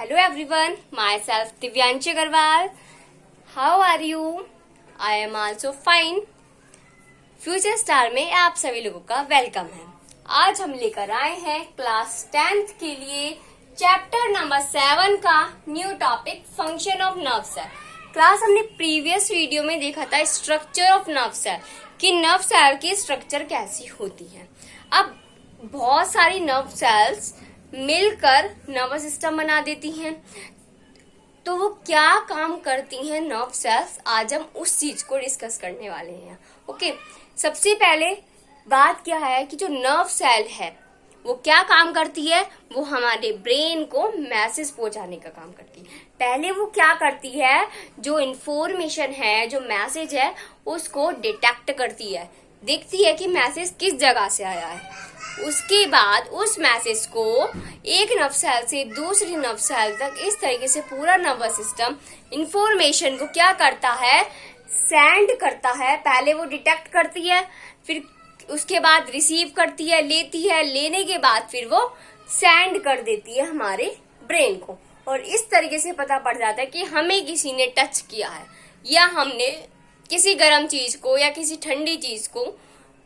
Hello everyone, myself Divyanshi Agarwal. How are you? I am also fine. Future star में आप सभी लोगों का वेलकम है। आज हम लेकर आए हैं क्लास 10th के लिए चैप्टर नंबर 7 का new topic function of nerve cell. Class हमने प्रीवियस वीडियो में देखा था स्ट्रक्चर ऑफ नर्व सेल कि नर्व सेल की स्ट्रक्चर कैसी होती है। अब बहुत सारी नर्व सेल्स मिलकर नर्वस सिस्टम बना देती हैं, तो वो क्या काम करती हैं नर्व सेल्स, आज हम उस चीज को डिस्कस करने वाले हैं। ओके, सबसे पहले बात क्या है कि जो नर्व सेल है वो क्या काम करती है, वो हमारे ब्रेन को मैसेज पहुंचाने का काम करती है। पहले वो क्या करती है, जो इंफॉर्मेशन है, जो मैसेज है, उसको डिटेक्ट करती है, देखती है कि मैसेज किस जगह से आया है। उसके बाद उस मैसेज को एक नर्व सेल से दूसरी नर्व सेल तक इस तरीके से पूरा नर्वस सिस्टम इंफॉर्मेशन को क्या करता है, सेंड करता है। पहले वो डिटेक्ट करती है, फिर उसके बाद रिसीव करती है, लेती है, लेने के बाद फिर वो सेंड कर देती है हमारे ब्रेन को। और इस तरीके से पता पड़ जाता है कि हमें किसी ने टच किया है या हमने किसी गर्म चीज को या किसी ठंडी चीज को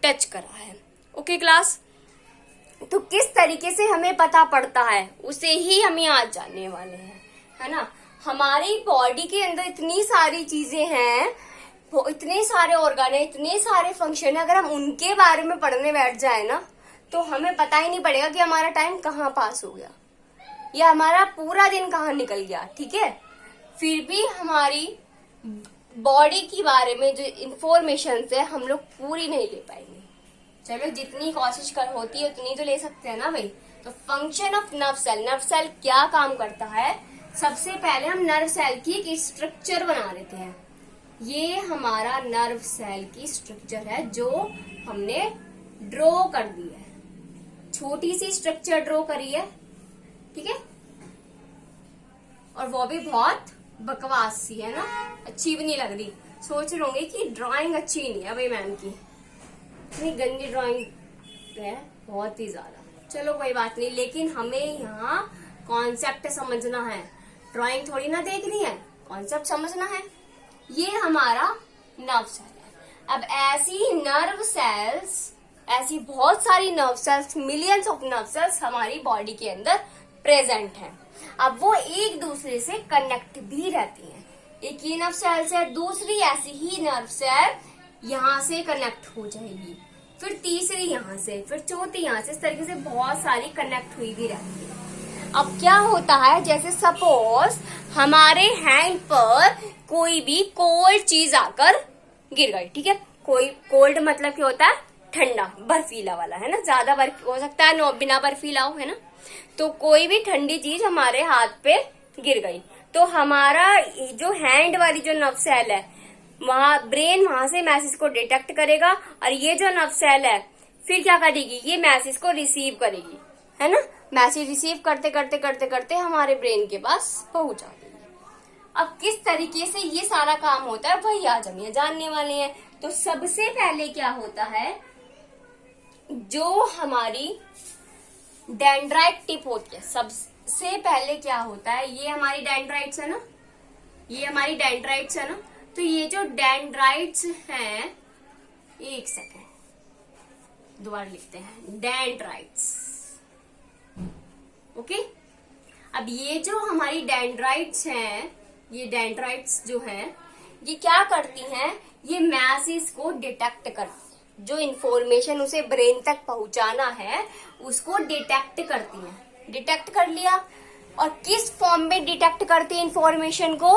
टच करा है। ओके क्लास, तो किस तरीके से हमें पता पड़ता है उसे ही हम आज जानने वाले हैं, है ना। हमारी बॉडी के अंदर इतनी सारी चीजें हैं, वो इतने सारे ऑर्गन है, इतने सारे फंक्शन है, अगर हम उनके बारे में पढ़ने बैठ जाए ना तो हमें पता ही नहीं पड़ेगा कि हमारा टाइम कहाँ पास हो गया या हमारा पूरा दिन कहाँ निकल गया। ठीक है, फिर भी हमारी बॉडी के बारे में जो इंफॉर्मेशन है हम लोग पूरी नहीं ले पाएंगे। चलो, जितनी कोशिश कर होती है उतनी तो ले सकते हैं ना भाई। तो फंक्शन ऑफ नर्व सेल क्या काम करता है, सबसे पहले हम नर्व सेल की एक स्ट्रक्चर बना लेते हैं। ये हमारा नर्व सेल की स्ट्रक्चर है जो हमने ड्रॉ कर दी है, छोटी सी स्ट्रक्चर ड्रॉ करी है, ठीक है। और वो भी बहुत बकवास सी है ना, अच्छी भी नहीं लग रही। सोच रहे होंगे कि ड्राइंग अच्छी नहीं है भाई मैम की, इतनी गंदी ड्राइंग है, बहुत ही ज्यादा। चलो कोई बात नहीं, लेकिन हमें यहाँ कॉन्सेप्ट समझना है, ड्राइंग थोड़ी ना देखनी है, कॉन्सेप्ट समझना है। ये हमारा नर्व सेल है। अब ऐसी नर्व सेल्स, ऐसी बहुत सारी nerve sales, millions of nerve cells हमारी बॉडी के अंदर प्रेजेंट हैं। अब वो एक दूसरे से कनेक्ट भी रहती हैं। एक ये नर्व सेल से दूसरी ऐसी ही नर्व सेल यहाँ से कनेक्ट हो जाएगी, फिर तीसरी यहाँ से, फिर चौथी यहाँ से, इस तरीके से बहुत सारी कनेक्ट हुई भी रहती है। अब क्या होता है, जैसे सपोज हमारे हैंड पर कोई भी कोल्ड चीज आकर गिर गई, ठीक है। कोई कोल्ड मतलब क्या होता है, ठंडा, बर्फीला वाला, है ना। ज्यादा बर्फ हो सकता है, नो बिना बर्फीला हो, है ना। तो कोई भी ठंडी चीज हमारे हाथ पे गिर गई, तो हमारा जो हैंड वाली जो नर्व सेल है, ब्रेन वहां से मैसेज को डिटेक्ट करेगा, और ये जो नर्व सेल है फिर क्या करेगी, ये मैसेज को रिसीव करेगी, है ना। मैसेज रिसीव करते करते करते करते हमारे ब्रेन के पास पहुंच जाएगी। अब किस तरीके से ये सारा काम होता है वही आज हम ये जानने वाले हैं। तो सबसे पहले क्या होता है, जो हमारी डेंड्राइट टिप होती है, सबसे पहले क्या होता है, ये हमारी डेंड्राइट्स है ना, ये हमारी डेंड्राइट्स है ना। तो ये जो डेंड्राइट्स हैं, एक सेकेंड दोबारा लिखते हैं, डेंड्राइट्स। ओके, अब ये जो हमारी डेंड्राइट्स हैं, ये डेंड्राइट्स जो हैं, ये क्या करती हैं, ये मैसेज को डिटेक्ट करती हैं, जो इंफॉर्मेशन उसे ब्रेन तक पहुंचाना है उसको डिटेक्ट करती हैं। डिटेक्ट कर लिया, और किस फॉर्म में डिटेक्ट करती है इंफॉर्मेशन को,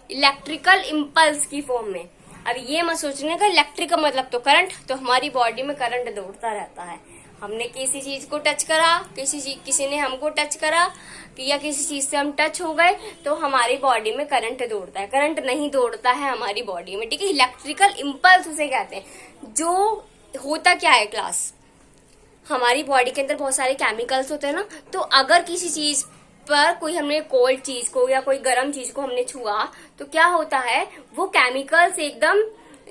इलेक्ट्रिकल इम्पल्स की फॉर्म में। अब ये मत सोचने का इलेक्ट्रिक का मतलब तो करंट, तो हमारी बॉडी में करंट दौड़ता रहता है। हमने किसी चीज को टच करा, किसी ने हमको टच करा, या किसी चीज से हम टच हो गए, तो हमारी बॉडी में करंट दौड़ता है। करंट नहीं दौड़ता है हमारी बॉडी में, ठीक है। इलेक्ट्रिकल इम्पल्स उसे कहते हैं। जो होता क्या है क्लास, हमारी बॉडी के अंदर बहुत सारे केमिकल्स होते हैं ना, तो अगर किसी चीज पर कोई हमने कोल्ड चीज को या कोई गर्म चीज को हमने छुआ, तो क्या होता है, वो केमिकल्स एकदम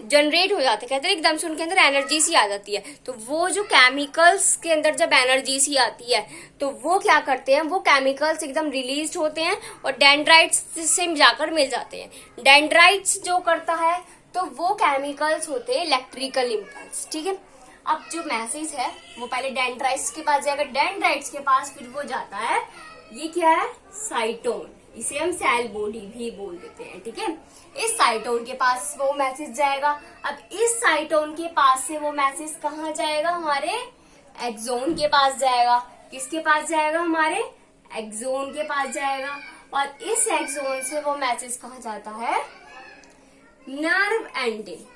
जनरेट हो जाते हैं, कहते हैं एकदम से उनके अंदर एनर्जी सी आ जाती है। तो वो जो केमिकल्स के अंदर जब एनर्जी सी आती है तो वो क्या करते हैं, वो केमिकल्स एकदम रिलीज होते हैं और डेंड्राइट्स से जाकर मिल जाते हैं। डेंड्राइट्स जो करता है तो वो केमिकल्स होते हैं इलेक्ट्रिकल इम्पल्स, ठीक है। अब जो मैसेज है वो पहले डेंड्राइट्स के पास जाएगा, डेंड्राइट्स के पास फिर वो जाता है, ये क्या है, साइटोन, इसे हम सेल बॉडी भी बोल देते हैं, ठीक है। इस साइटोन के पास वो मैसेज जाएगा। अब इस साइटोन के पास से वो मैसेज कहाँ जाएगा, हमारे एक्सोन के पास जाएगा। किसके पास जाएगा, हमारे एक्सोन के पास जाएगा। और इस एक्सोन से वो मैसेज कहाँ जाता है, नर्व एंडिंग।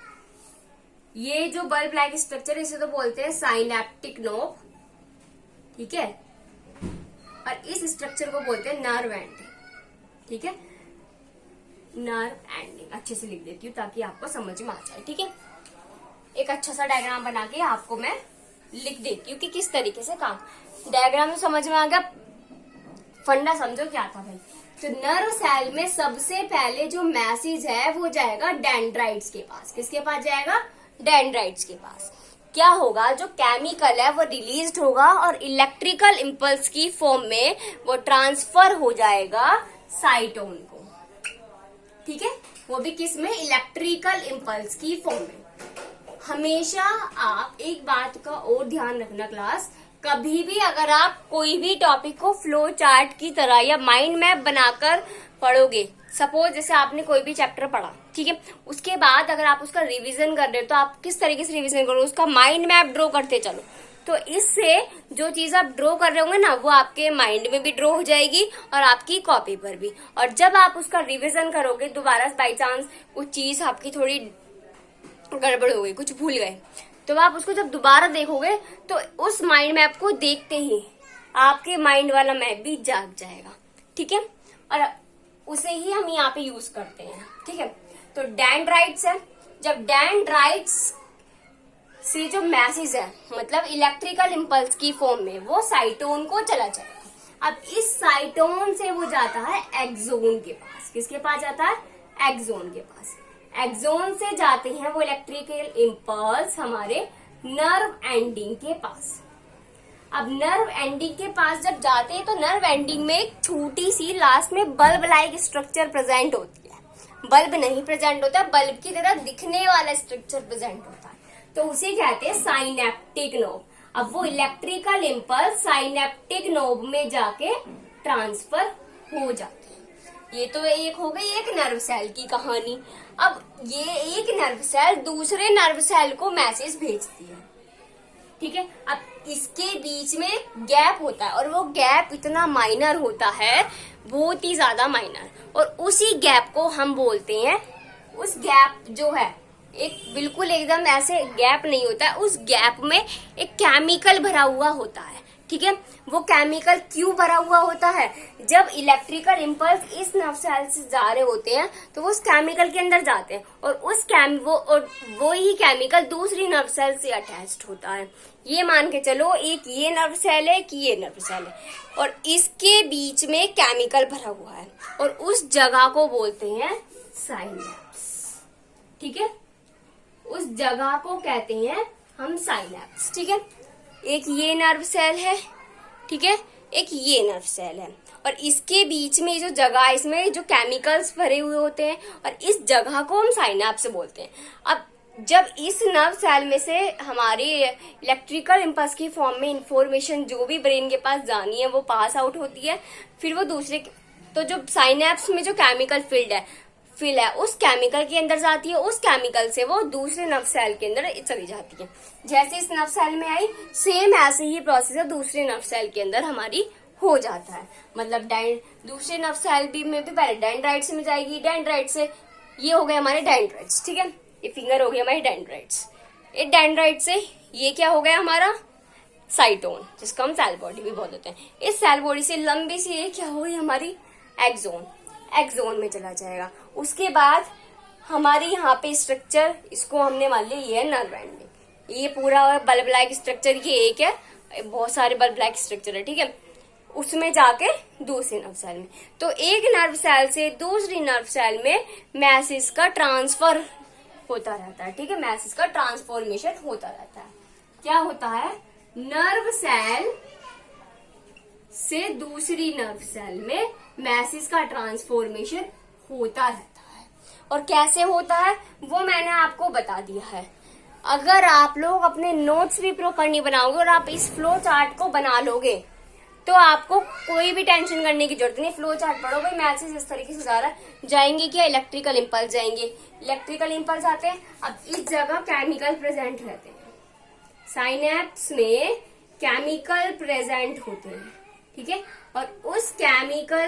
ये जो बल्ब लाइक स्ट्रक्चर इसे तो बोलते हैं साइनेप्टिक नोब, ठीक है। और इस स्ट्रक्चर को बोलते हैं नर्व एंडिंग, ठीक है। नर्व एंडिंग अच्छे से लिख देती हूँ ताकि आपको समझ में आ जाए, ठीक है। एक अच्छा सा डायग्राम बना के आपको मैं लिख देती हूँ कि किस तरीके से काम, डायग्राम में समझ में आ गया, फंडा समझो क्या था भाई। तो नर्व सेल में सबसे पहले जो मैसेज है वो जाएगा डेंड्राइट्स के पास। किसके पास जाएगा, डेंड्राइट्स के पास। क्या होगा, जो केमिकल है वो रिलीज होगा और इलेक्ट्रिकल इम्पल्स की फॉर्म में वो ट्रांसफर हो जाएगा साइटोन को, ठीक है। वो भी किस में, इलेक्ट्रिकल इम्पल्स की फॉर्म में। हमेशा आप एक बात का और ध्यान रखना क्लास, कभी भी अगर आप कोई भी टॉपिक को फ्लो चार्ट की तरह या माइंड मैप बनाकर पढ़ोगे, सपोज जैसे आपने कोई भी चैप्टर पढ़ा, ठीक है, उसके बाद अगर आप उसका रिवीजन कर रहे हो तो आप किस तरीके से रिवीजन करो, उसका माइंड मैप ड्रॉ करते चलो। तो इससे जो चीज आप ड्रॉ कर रहे होंगे ना वो आपके माइंड में भी ड्रॉ हो जाएगी और आपकी कॉपी पर भी। और जब आप उसका रिवीजन करोगे दोबारा बाई चांस कुछ चीज आपकी थोड़ी गड़बड़ हो गई, कुछ भूल गए, तो आप उसको जब दोबारा देखोगे तो उस माइंड मैप को देखते ही आपके माइंड वाला मैप भी जाग जाएगा, ठीक है। और उसे ही हम यहाँ पे यूज करते हैं, ठीक है। तो डेंड्राइट्स है, जब डेंड्राइट्स से जो मैसेज है मतलब इलेक्ट्रिकल इम्पल्स की फॉर्म में वो साइटोन को चला जाएगा। अब इस साइटोन से वो जाता है एक्सोन के पास। किसके पास जाता है, एक्सोन के पास। एक्सोन से जाते हैं वो इलेक्ट्रिकल इम्पल्स हमारे नर्व एंडिंग के पास। अब नर्व एंडिंग के पास जब जाते हैं तो नर्व एंडिंग में एक छोटी सी लास्ट में बल्ब लाइक स्ट्रक्चर प्रेजेंट होती है। बल्ब नहीं प्रेजेंट होता, बल्ब की तरह दिखने वाला स्ट्रक्चर प्रेजेंट होता है, तो उसे कहते हैं साइनेप्टिक नोब। अब वो इलेक्ट्रिकल इम्पल्स साइनेप्टिक नोब में जाके ट्रांसफर हो जाते हैं। ये तो एक हो गई एक नर्व सेल की कहानी। अब ये एक नर्व सेल दूसरे नर्व सेल को मैसेज भेजती है, ठीक है। अब इसके बीच में गैप होता है और वो गैप इतना माइनर होता है, बहुत ही ज्यादा माइनर, और उसी गैप को हम बोलते हैं, उस गैप जो है एक बिल्कुल एकदम ऐसे गैप नहीं होता है, उस गैप में एक केमिकल भरा हुआ होता है, ठीक है। वो केमिकल क्यों भरा हुआ होता है, जब इलेक्ट्रिकल इम्पल्स इस नर्व सेल से जा रहे होते हैं तो वो उस केमिकल के अंदर जाते हैं और वो ही केमिकल दूसरी नर्व सेल से अटैच्ड होता है। ये मान के चलो एक ये नर्व सेल है, कि ये नर्व सेल है और इसके बीच में केमिकल भरा हुआ है और उस जगह को बोलते हैं साइनेप्स, ठीक है। उस जगह को कहते हैं हम साइनेप्स, ठीक है। एक ये नर्व सेल है, ठीक है, एक ये नर्व सेल है और इसके बीच में जो जगह, इसमें जो केमिकल्स भरे हुए होते हैं और इस जगह को हम साइनेप्स बोलते हैं। अब जब इस नर्व सेल में से हमारी इलेक्ट्रिकल इम्पल्स की फॉर्म में इंफॉर्मेशन जो भी ब्रेन के पास जानी है वो पास आउट होती है, फिर वो दूसरे, तो जो साइनेप्स में जो केमिकल फिल है उस केमिकल के अंदर जाती है, उस केमिकल से वो दूसरे नर्व सेल के अंदर चली जाती है। जैसे इस नर्व सेल में आई, सेम ऐसे ही प्रोसेस दूसरे नर्व सेल के अंदर हमारी हो जाता है। मतलब दूसरे नर्व सेल में भी पहले डेंड्राइट्स में जाएगी, डेंड्राइट्स से ये हो गए हमारे डेंड्राइट्स, ठीक है। ये फिंगर हो गई हमारी डेंड्राइट्स। ये डेंड्राइट से ये क्या हो गया हमारा साइटोन, जिसको हम सेल बॉडी भी बोल देते हैं। इस सेल बॉडी से लंबी सी ये क्या हो गई हमारी एक्सोन, एक्सोन में चला जाएगा। उसके बाद हमारी यहाँ पे स्ट्रक्चर, इसको हमने मान लिया ये है नर्व एंडिंग। ये पूरा बल्ब लाइक स्ट्रक्चर ये एक है, बहुत सारे बल्ब लाइक स्ट्रक्चर है, ठीक है। उसमें जाके दूसरे नर्व सेल में, तो एक नर्व सेल से दूसरी नर्व सेल में मैसेज का ट्रांसफर होता रहता है, ठीक है। मैसेज का ट्रांसफॉर्मेशन होता रहता है। क्या होता है, नर्व सेल से दूसरी नर्व सेल में मैसेज का ट्रांसफॉर्मेशन होता रहता है। और कैसे होता है वो मैंने आपको बता दिया है। अगर आप लोग अपने नोट्स भी प्रॉपरली बनाओगे और आप इस फ्लो चार्ट को बना लोगे तो आपको कोई भी टेंशन करने की जरूरत नहीं। फ्लो चार्ट पढ़ो भाई, मैसेज इस तरीके से जा रहा है, जाएंगे क्या, इलेक्ट्रिकल इंपल्स जाएंगे, इलेक्ट्रिकल इंपल्स आते हैं। अब इस जगह केमिकल प्रेजेंट रहते हैं, साइनेप्स में केमिकल प्रेजेंट होते हैं, ठीक है। और उस केमिकल